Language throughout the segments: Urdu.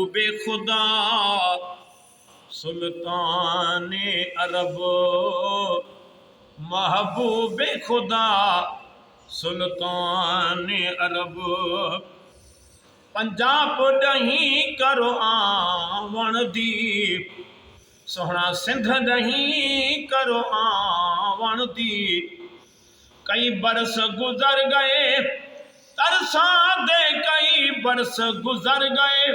محبوب خدا سلطان عرب، محبوب خدا سلطان عرب، پنجاب ڈہیں کرو آون دی، سوہنا سندھ ڈہیں کرو آون دی، کئی برس گزر گئے ترساں دے، کئی برس گزر گئے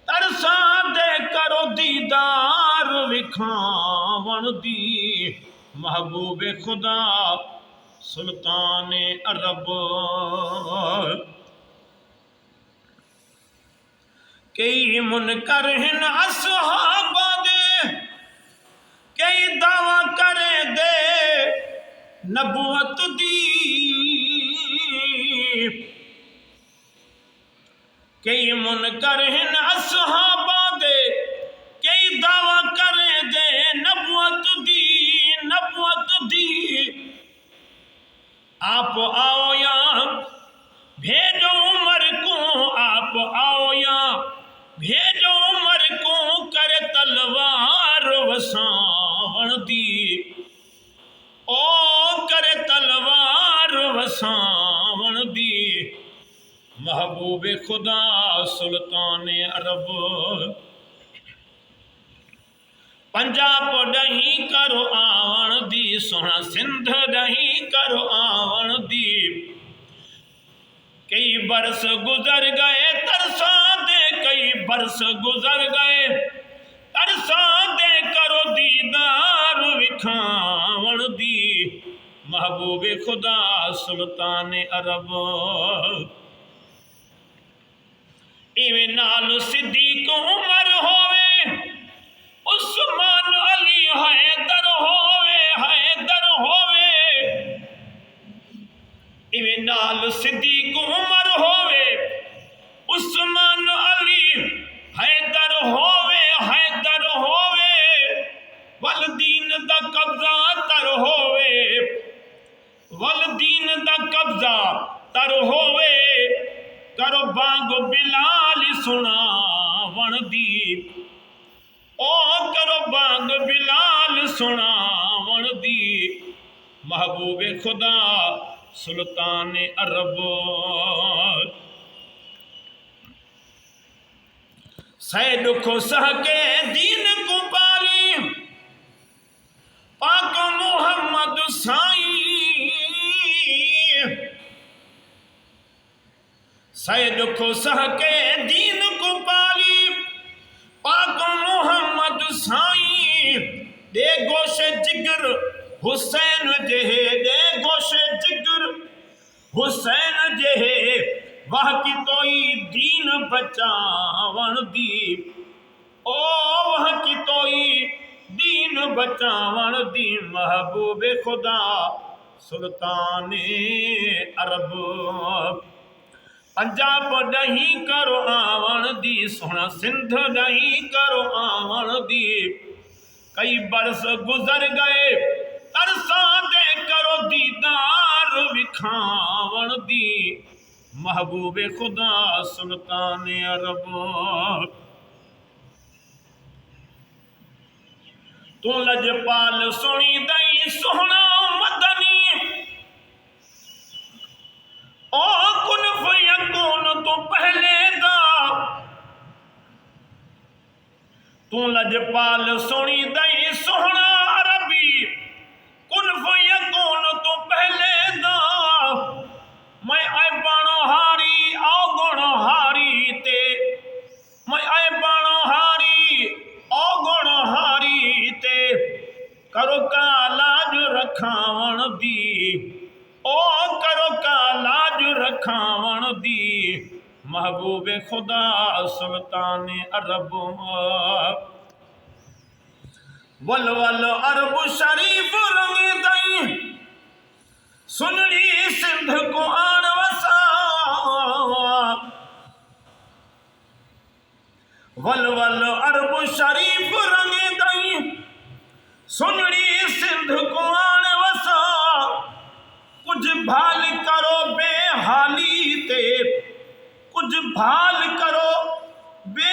ترساں دے، کرو دیدار وکھاون دی، محبوب خدا سلطان عرب، کئی منکر ہن اصحاب دے، کئی دعویٰ کرے دے نبوت دی، کئی منکر ہن اصحاب دے، کئی دعویٰ کرے دے نبوت دی، نبوت دی، آپ آؤ یا بھیجو عمر کو، آپ آؤ یا بھیجو عمر کو، کرے تلوار وساون دی، او کرے تلوار وساون دی، محبوب خدا سلطان عرب، پنجاب ڈہیں کرو آون دی، سوہنا سندھ ڈہیں کرو آون دی، کئی برس گزر گئے ترساں دے، کئی برس گزر گئے ترساں دے، کرو دیدار وکھاون دی، محبوب خدا سلطان عرب، ایویں نال صدیق عمر ہوئے، عثمان علی حیدر ہوئے، حیدر ہوئے، ایویں نال صدیق عمر ہوئے، عثمان علی حیدر ہوئے، حیدر ہوئے، والدین دا قبضہ تر ہوئے، والدین دا قبضہ تر ہوئے، کرو بانگ بلال سناون دی، او کرو بانگ بلال سناون دی، محبوب خدا سلطان عرب، سہ دکھ سہ کے دین کو پالی، پاک محمد سائیں، سہ دکھ سہ کے دین کو پالی، پاک محمد سائیں، دے گوش جگر حسین جہے، دے گوش جگر حسین جہے، واہ کی توئی دین بچاون دی، او واہ کی توئی دین بچاون دی، محبوب خدا سلطان عرب، پنجاب ڈہیں کرو آون دی، سوہنا سندھ ڈہیں کرو آون دی، کئی برس گزر گئے ترساں دے، کرو دیدار وکھاون دی، محبوب خدا سلطان عرب، تو لجپال سنی دئی سوہنا مدنی، او کن فیکون تو پہلے دا، تو لجپال سنی دئی سوہنا عربی، کن فیکون تو پہلے دا، میں آئے بانو ہاری آو گنو ہاری تے، میں آئے بانو ہاری آو گنو ہاری تے، کرو کا لاج رکھاون دی، او کرو کا لاج رکھاون دی، محبوب خدا سلطان عرب، ول ول عرب شریف رنگ دئی، سنڑی سندھ کو آن وسا، ول ول عرب شریف رنگ دئی، سنڑی سندھ کو آن وسا، کچھ بھال کرو بے حالی تے، کچھ بھال کرو بے